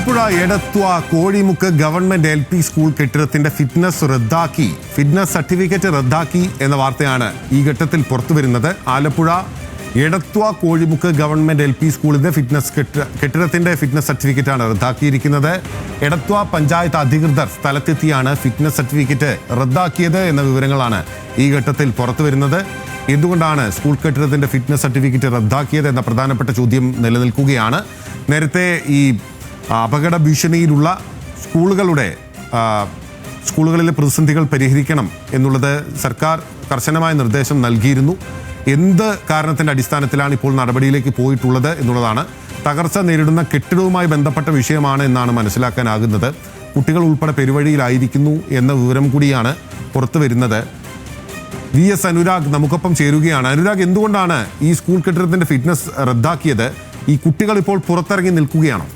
Alappuzha Edathua Kozhimukku government LP school കെട്ടിടത്തിന്റെ fitness certificate റദ്ദാക്കി എന്ന വാർത്തയാണ് ഈ ഘട്ടത്തിൽ പുറത്തുവരുന്നത്. ആലപ്പുഴ എടത്വ കോഴിമുക്ക് ഗവൺമെന്റ് LP സ്കൂളിന്റെ കെട്ടിടത്തിന്റെ ഫിറ്റ്നസ് സർട്ടിഫിക്കറ്റാണ് റദ്ദാക്കിയിരിക്കുന്നത്. എടത്വ പഞ്ചായത്ത് അധികൃതർ സ്ഥലത്തെത്തിയാണ് ഫിറ്റ്നസ് സർട്ടിഫിക്കറ്റ് റദ്ദാക്കിയത് എന്ന വിവരങ്ങളാണ് ഈ ഘട്ടത്തിൽ പുറത്തുവരുന്നത്. എന്തുകൊണ്ടാണ് സ്കൂൾ കെട്ടിടത്തിന്റെ ഫിറ്റ്നസ് സർട്ടിഫിക്കറ്റ് റദ്ദാക്കിയത് എന്ന പ്രധാനപ്പെട്ട ചോദ്യം നിലനിൽക്കുകയാണ്. നേരത്തെ ഈ അപകട ഭീഷണിയിലുള്ള സ്കൂളുകളിലെ പ്രതിസന്ധികൾ പരിഹരിക്കണം എന്നുള്ളത് സർക്കാർ കർശനമായ നിർദ്ദേശം നൽകിയിരുന്നു. എന്ത് കാരണത്തിന്റെ അടിസ്ഥാനത്തിലാണ് ഇപ്പോൾ നടപടിയിലേക്ക് പോയിട്ടുള്ളത് എന്നുള്ളതാണ്. തകർച്ച നേരിടുന്ന കെട്ടിടവുമായി ബന്ധപ്പെട്ട വിഷയമാണ് എന്നാണ് മനസ്സിലാക്കാനാകുന്നത്. കുട്ടികൾ ഉൾപ്പെടെ പെരുവഴിയിലായിരിക്കുന്നു എന്ന വിവരം കൂടിയാണ് പുറത്തു വരുന്നത്. VS അനുരാഗ് നമുക്കൊപ്പം ചേരുകയാണ്. അനുരാഗ്, എന്തുകൊണ്ടാണ് ഈ സ്കൂൾ കെട്ടിടത്തിന്റെ ഫിറ്റ്നസ് റദ്ദാക്കിയത്? ഈ കുട്ടികൾ ഇപ്പോൾ പുറത്തിറങ്ങി നിൽക്കുകയാണോ?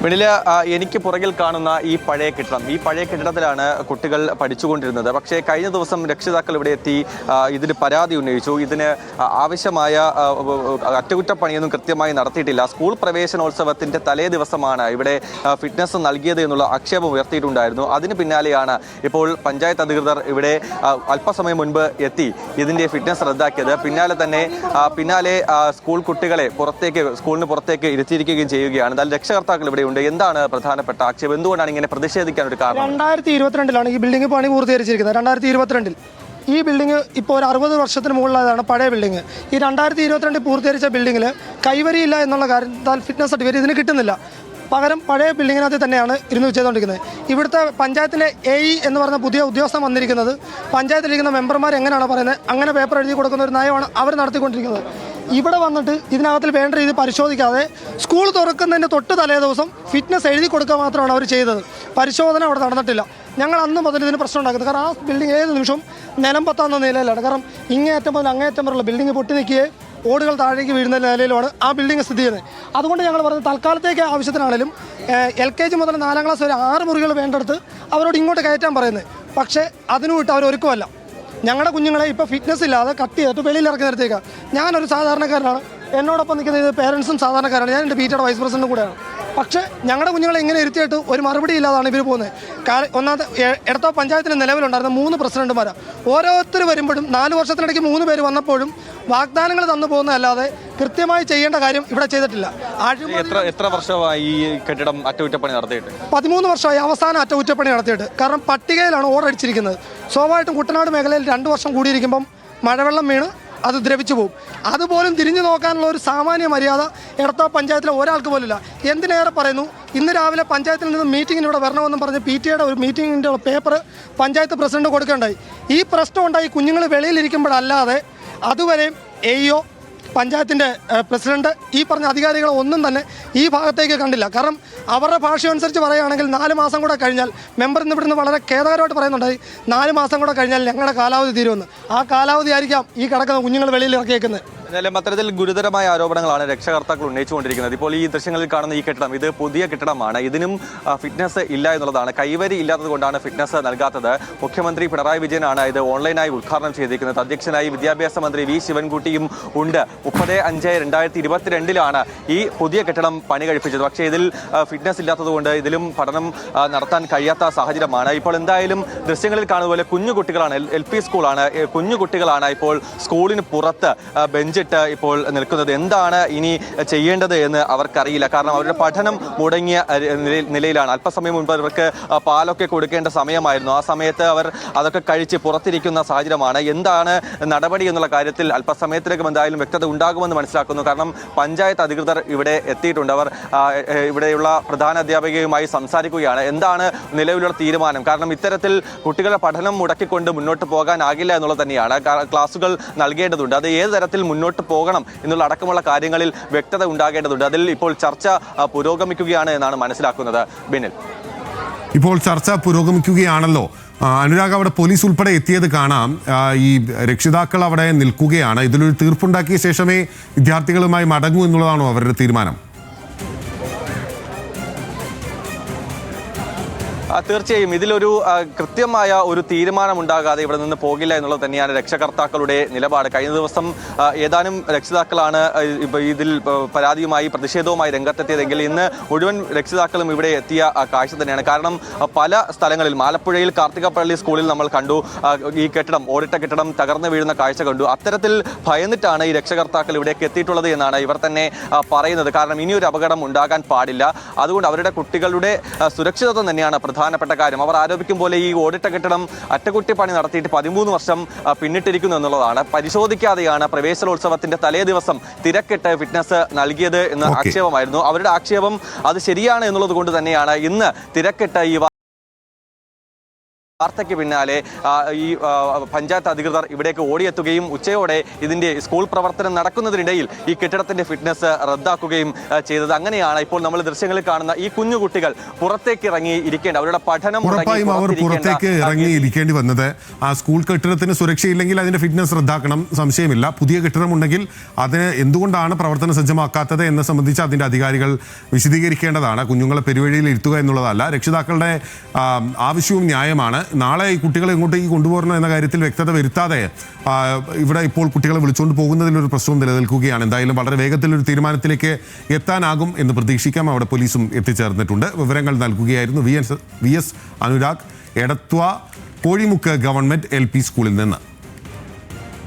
വെളിയില് എനിക്ക് പുറകിൽ കാണുന്ന ഈ പഴയ കെട്ടിടത്തിലാണ് കുട്ടികൾ പഠിച്ചുകൊണ്ടിരുന്നത്. പക്ഷേ കഴിഞ്ഞ ദിവസം രക്ഷിതാക്കൾ ഇവിടെ എത്തി ഇതിന് പരാതി ഉന്നയിച്ചു. ഇതിന് ആവശ്യമായ അറ്റകുറ്റപ്പണിയൊന്നും കൃത്യമായി നടത്തിയിട്ടില്ല. സ്കൂൾ പ്രവേശനോത്സവത്തിന്റെ തലേ ദിവസമാണ് ഇവിടെ ഫിറ്റ്നസ് നൽകിയത് എന്നുള്ള ആക്ഷേപം ഉയർത്തിയിട്ടുണ്ടായിരുന്നു. അതിന് പിന്നാലെയാണ് ഇപ്പോൾ പഞ്ചായത്ത് അധികൃതർ ഇവിടെ അല്പസമയം മുൻപ് എത്തി ഇതിന്റെ ഫിറ്റ്നസ് റദ്ദാക്കിയത്. പിന്നാലെ സ്കൂൾ കുട്ടികളെ സ്കൂളിന് പുറത്തേക്ക് ഇരുത്തിയിരിക്കുകയും ചെയ്യുകയാണ്. എന്നാൽ രക്ഷകർത്താക്കൾ ഇവിടെ എന്താണ് പ്രധാനപ്പെട്ട ആക്ഷേപം? എന്തുകൊണ്ടാണ് ഇങ്ങനെ പ്രതിഷേധിക്കാൻ ഒരു കാരണം? 2022 ഈ ബിൽഡിംഗ് പണി പൂർത്തീകരിച്ചിരിക്കുന്നത്. 2022 ഈ ബിൽഡിംഗ് ഇപ്പോൾ ഒരു 60 വർഷത്തിന് മുകളിലായതാണ് പഴയ ബിൽഡിംഗ്. ഈ 2022 പൂർത്തീകരിച്ച ബിൽഡിങ്ങിൽ കൈവരിയില്ല എന്നുള്ള കാര്യത്താൽ ഫിറ്റ്നസ് സർട്ടിഫിക്കറ്റ് ഇതിന് കിട്ടുന്നില്ല. പകരം പഴയ ബിൽഡിങ്ങിനകത്ത് തന്നെയാണ് ഇരുന്ന് ചെയ്തുകൊണ്ടിരിക്കുന്നത്. ഇവിടുത്തെ പഞ്ചായത്തിലെ AE എന്ന് പറഞ്ഞ പുതിയ ഉദ്യോഗസ്ഥൻ വന്നിരിക്കുന്നത് പഞ്ചായത്തിലിരിക്കുന്ന മെമ്പർമാർ എങ്ങനെയാണ് പറയുന്നത് അങ്ങനെ പേപ്പർ എഴുതി കൊടുക്കുന്ന ഒരു നയമാണ് അവർ നടത്തിക്കൊണ്ടിരിക്കുന്നത്. ഇവിടെ വന്നിട്ട് ഇതിനകത്തിൽ വേണ്ട രീതി പരിശോധിക്കാതെ സ്കൂൾ തുറക്കുന്നതിൻ്റെ തൊട്ട് തലേ ദിവസം ഫിറ്റ്നസ് എഴുതി കൊടുക്കുക മാത്രമാണ് അവർ ചെയ്തത്. പരിശോധന അവിടെ നടന്നിട്ടില്ല. ഞങ്ങൾ അന്ന് മുതൽ ഇതിന് പ്രശ്നം ഉണ്ടാക്കുന്നത്. കാരണം ആ ബിൽഡിംഗ് ഏത് നിമിഷവും നിലം പത്താവുന്ന നിലയിലാണ്. കാരണം ഇങ്ങേയറ്റം മുതൽ അങ്ങേയറ്റം വരെയുള്ള ബിൽഡിംഗ് പൊട്ടി നിൽക്കുകയും ഓടുകൾ താഴേക്ക് വീഴുന്ന നിലയിലാണ് ആ ബിൽഡിംഗ് സ്ഥിതി ചെയ്യുന്നത്. അതുകൊണ്ട് ഞങ്ങൾ പറഞ്ഞത് തൽക്കാലത്തേക്ക് ആവശ്യത്തിനാണെങ്കിലും LKG മുതൽ 4ാം ക്ലാസ് വരെ 6 മുറികൾ വേണ്ടെടുത്ത് അവരോട് ഇങ്ങോട്ട് കയറ്റാൻ പറയുന്നത്. പക്ഷേ അതിനു വിട്ട് അവർ ഒരുക്കുമല്ല. ഞങ്ങളുടെ കുഞ്ഞുങ്ങളെ ഇപ്പോൾ ഫിറ്റ്നസ് ഇല്ലാതെ കട്ട് ചെയ്തിട്ട് വെളിയിൽ ഇറക്കി നിർത്തിയേക്കാം. ഞാനൊരു സാധാരണക്കാരനാണ്. എന്നോടൊപ്പം നിൽക്കുന്ന പേരൻസും സാധാരണക്കാരാണ്. ഞാൻ എൻ്റെ PTA വൈസ് പ്രസിഡന്റും കൂടെയാണ്. പക്ഷേ ഞങ്ങളുടെ കുഞ്ഞുങ്ങളെ ഇങ്ങനെ ഇരുത്തിയിട്ട് ഒരു മറുപടി ഇല്ലാതാണ് ഇവർ പോകുന്നത്. ഒന്നാമത്തെ എടത്വ പഞ്ചായത്തിന് നിലവിലുണ്ടായിരുന്ന 3 പ്രസിഡന്റുമാരാണ്. ഓരോരുത്തർ വരുമ്പോഴും 4 വർഷത്തിനിടയ്ക്ക് 3 പേര് വന്നപ്പോഴും വാഗ്ദാനങ്ങൾ തന്നു പോകുന്നതല്ലാതെ കൃത്യമായി ചെയ്യേണ്ട കാര്യം ഇവിടെ ചെയ്തിട്ടില്ല. എത്ര വർഷമായി ഈ കെട്ടിടം അറ്റകുറ്റപ്പണി നടത്തിയിട്ട്? 13 വർഷമായി അവസാന അറ്റകുറ്റപ്പണി നടത്തിയിട്ട്. കാരണം പട്ടികയിലാണ് ഓടടിച്ചിരിക്കുന്നത്. സ്വാഭാവികമായിട്ടും കുട്ടനാട് മേഖലയിൽ 2 വർഷം കൂടിയിരിക്കുമ്പം മഴവെള്ളം വീണ് അത് ദ്രവിച്ചു പോകും. അതുപോലും തിരിഞ്ഞു നോക്കാനുള്ള ഒരു സാമാന്യ മര്യാദ എടത്വ പഞ്ചായത്തിലെ ഒരാൾക്ക് പോലില്ല. എന്തിനേറെ പറയുന്നു, ഇന്ന് രാവിലെ പഞ്ചായത്തിൽ നിന്ന് മീറ്റിങ്ങിന് ഇവിടെ വരണമെന്നും പറഞ്ഞ് PTA ഒരു മീറ്റിങ്ങിൻ്റെ പേപ്പർ പഞ്ചായത്ത് പ്രസിഡന്റ് കൊടുക്കേണ്ടായി. ഈ പ്രശ്നം ഉണ്ടായി കുഞ്ഞുങ്ങൾ വെളിയിലിരിക്കുമ്പോഴല്ലാതെ അതുവരെയും AEO പഞ്ചായത്തിൻ്റെ പ്രസിഡന്റ് ഈ പറഞ്ഞ അധികാരികളെ ഒന്നും തന്നെ ഈ ഭാഗത്തേക്ക് കണ്ടില്ല. കാരണം അവരുടെ ഭാഷയനുസരിച്ച് പറയുകയാണെങ്കിൽ 4 മാസം കൂടെ കഴിഞ്ഞാൽ മെമ്പർ ഇവിടുന്ന് വളരെ ഖേദകരമായിട്ട് പറയുന്നുണ്ടായി 4 മാസം കൂടെ കഴിഞ്ഞാൽ ഞങ്ങളുടെ കാലാവധി തീരുമെന്ന്. ആ കാലാവധി ആയിരിക്കാം ഈ കിടക്കുന്ന കുഞ്ഞുങ്ങൾ വെളിയിൽ ഇറക്കിയേക്കുന്നത്. എന്നാലും അത്തരത്തിൽ ഗുരുതരമായ ആരോപണങ്ങളാണ് രക്ഷകർത്താക്കൾ ഉന്നയിച്ചുകൊണ്ടിരിക്കുന്നത്. ഇപ്പോൾ ഈ ദൃശ്യങ്ങളിൽ കാണുന്ന ഈ കെട്ടിടം ഇത് പുതിയ കെട്ടിടമാണ്. ഇതിനും ഫിറ്റ്നസ് ഇല്ല എന്നുള്ളതാണ്. കൈവരി ഇല്ലാത്തത് കൊണ്ടാണ് ഫിറ്റ്നസ് നൽകാത്തത്. മുഖ്യമന്ത്രി പിണറായി വിജയനാണ് ഇത് ഓൺലൈനായി ഉദ്ഘാടനം ചെയ്തിരിക്കുന്നത്. അധ്യക്ഷനായി വിദ്യാഭ്യാസ മന്ത്രി V ശിവൻകുട്ടിയും ഉണ്ട്. 30/5/2022 ഈ പുതിയ കെട്ടിടം പണി കഴിപ്പിച്ചത്. പക്ഷേ ഇതിൽ ഫിറ്റ്നസ് ഇല്ലാത്തതുകൊണ്ട് ഇതിലും പഠനം നടത്താൻ കഴിയാത്ത സാഹചര്യമാണ്. ഇപ്പോൾ എന്തായാലും ദൃശ്യങ്ങളിൽ കാണുന്ന പോലെ കുഞ്ഞുകുട്ടികളാണ്, LP സ്കൂളാണ്, കുഞ്ഞുകുട്ടികളാണ് ഇപ്പോൾ സ്കൂളിന് പുറത്ത് ബെഞ്ചിട്ട് ഇപ്പോൾ നിൽക്കുന്നത്. എന്താണ് ഇനി ചെയ്യേണ്ടത് എന്ന് അവർക്കറിയില്ല. കാരണം അവരുടെ പഠനം മുടങ്ങിയ നിലയിലാണ്. അല്പസമയം മുൻപ് അവർക്ക് പാലൊക്കെ കൊടുക്കേണ്ട സമയമായിരുന്നു. ആ സമയത്ത് അവർ അതൊക്കെ കഴിച്ച് പുറത്തിരിക്കുന്ന സാഹചര്യമാണ്. എന്താണ് നടപടി എന്നുള്ള കാര്യത്തിൽ അല്പസമയത്തിലേക്ക് എന്തായാലും വ്യക്തത ഉണ്ടാകുമെന്ന് മനസ്സിലാക്കുന്നു. കാരണം പഞ്ചായത്ത് അധികൃതർ ഇവിടെ എത്തിയിട്ടുണ്ട്. അവർ ഇവിടെയുള്ള പ്രധാന അധ്യാപികയുമായി സംസാരിക്കുകയാണ്. എന്താണ് നിലവിലുള്ള തീരുമാനം? കാരണം ഇത്തരത്തിൽ കുട്ടികളുടെ പഠനം മുടക്കിക്കൊണ്ട് മുന്നോട്ട് പോകാനാകില്ല എന്നുള്ളത് തന്നെയാണ്. ക്ലാസുകൾ നൽകേണ്ടതുണ്ട്. അത് ഏത് തരത്തിൽ മുന്നോട്ട് പോകണം എന്നുള്ള അടക്കമുള്ള കാര്യങ്ങളിൽ വ്യക്തത ഉണ്ടാകേണ്ടതുണ്ട്. അതിൽ ഇപ്പോൾ ചർച്ച പുരോഗമിക്കുകയാണ് എന്നാണ് മനസ്സിലാക്കുന്നത്. ബിനിൽ, ഇപ്പോൾ ചർച്ച പുരോഗമിക്കുകയാണല്ലോ. അനുരാഗ്, അവിടെ പോലീസ് ഉൾപ്പെടെ എത്തിയത് കാണാം. ഈ രക്ഷിതാക്കൾ അവിടെ നിൽക്കുകയാണ്. ഇതിലൊരു തീർപ്പുണ്ടാക്കിയ ശേഷമേ വിദ്യാർത്ഥികളുമായി മടങ്ങൂ എന്നുള്ളതാണോ അവരുടെ തീരുമാനം? തീർച്ചയായും ഇതിലൊരു കൃത്യമായ ഒരു തീരുമാനമുണ്ടാകാതെ ഇവിടെ നിന്ന് പോകില്ല എന്നുള്ളത് തന്നെയാണ് രക്ഷകർത്താക്കളുടെ നിലപാട്. കഴിഞ്ഞ ദിവസം ഏതാനും രക്ഷിതാക്കളാണ് ഇതിൽ പരാതിയുമായി പ്രതിഷേധവുമായി രംഗത്തെത്തിയതെങ്കിൽ ഇന്ന് മുഴുവൻ രക്ഷിതാക്കളും ഇവിടെ എത്തിയ കാഴ്ച തന്നെയാണ്. കാരണം പല സ്ഥലങ്ങളിൽ ആലപ്പുഴയിൽ കാർത്തികപ്പള്ളി സ്കൂളിൽ നമ്മൾ കണ്ടു ഈ കെട്ടിടം, ഓടിട്ട കെട്ടിടം തകർന്നു വീഴുന്ന കാഴ്ച കണ്ടു. അത്തരത്തിൽ ഭയന്നിട്ടാണ് ഈ രക്ഷകർത്താക്കൾ ഇവിടേക്ക് എത്തിയിട്ടുള്ളത് എന്നാണ് ഇവർ തന്നെ പറയുന്നത്. കാരണം ഇനിയൊരു അപകടം ഉണ്ടാകാൻ പാടില്ല, അതുകൊണ്ട് അവരുടെ കുട്ടികളുടെ സുരക്ഷിതത്വം തന്നെയാണ് പ്രധാനപ്പെട്ട കാര്യം. അവർ ആരോപിക്കും പോലെ ഈ ഓടിട്ട കെട്ടിടം അറ്റകുറ്റപ്പണി നടത്തിയിട്ട് 13 വർഷം പിന്നിട്ടിരിക്കുന്നു എന്നുള്ളതാണ്. പരിശോധിക്കാതെയാണ് പ്രവേശനോത്സവത്തിന്റെ തലേ ദിവസം തിരക്കിട്ട് ഫിറ്റ്നസ് നൽകിയത് എന്ന ആക്ഷേപമായിരുന്നു. അവരുടെ ആക്ഷേപം അത് ശരിയാണ് എന്നുള്ളത് കൊണ്ട് തന്നെയാണ് ഇന്ന് തിരക്കിട്ട് ഈ വാർത്തയ്ക്ക് പിന്നാലെ ഈ പഞ്ചായത്ത് അധികൃതർ ഇവിടേക്ക് ഓടിയെത്തുകയും ഉച്ചയോടെ ഇതിന്റെ സ്കൂൾ പ്രവർത്തനം നടക്കുന്നതിനിടയിൽ ഈ കെട്ടിടത്തിന്റെ ഫിറ്റ്നസ് റദ്ദാക്കുകയും ചെയ്തത്. അങ്ങനെയാണ് ഇപ്പോൾ നമ്മൾ ദൃശ്യങ്ങളിൽ കാണുന്ന ഈ കുഞ്ഞുകുട്ടികൾ പുറത്തേക്ക് ഇറങ്ങി ഇരിക്കേണ്ട, അവരുടെ പഠനം ഉറപ്പായും അവർ പുറത്തേക്ക് ഇറങ്ങി ഇരിക്കേണ്ടി വന്നത്. ആ സ്കൂൾ കെട്ടിടത്തിന് സുരക്ഷയില്ലെങ്കിൽ അതിന്റെ ഫിറ്റ്നസ് റദ്ദാക്കണം, സംശയമില്ല. പുതിയ കെട്ടിടം ഉണ്ടെങ്കിൽ അതിന് എന്തുകൊണ്ടാണ് പ്രവർത്തന സജ്ജമാക്കാത്തത് എന്ന് സംബന്ധിച്ച് അതിന്റെ അധികാരികൾ വിശദീകരിക്കേണ്ടതാണ്. കുഞ്ഞുങ്ങളെ പെരുവഴിയിൽ ഇരുത്തുക എന്നുള്ളതല്ല. രക്ഷിതാക്കളുടെ ആവശ്യവും ന്യായമാണ്. നാളെ ഈ കുട്ടികളെ ഇങ്ങോട്ടേക്ക് കൊണ്ടുപോകണം എന്ന കാര്യത്തിൽ വ്യക്തത വരുത്താതെ ഇവിടെ ഇപ്പോൾ കുട്ടികളെ വിളിച്ചുകൊണ്ട് പോകുന്നതിലൊരു പ്രശ്നവും നിലനിൽക്കുകയാണ്. എന്തായാലും വളരെ വേഗത്തിലൊരു തീരുമാനത്തിലേക്ക് എത്താനാകും എന്ന് പ്രതീക്ഷിക്കാം. അവിടെ പോലീസും എത്തിച്ചേർന്നിട്ടുണ്ട്. വിവരങ്ങൾ നൽകുകയായിരുന്നു V S Anurag, Edathua Kozhimukku government LP സ്കൂളിൽ നിന്ന്.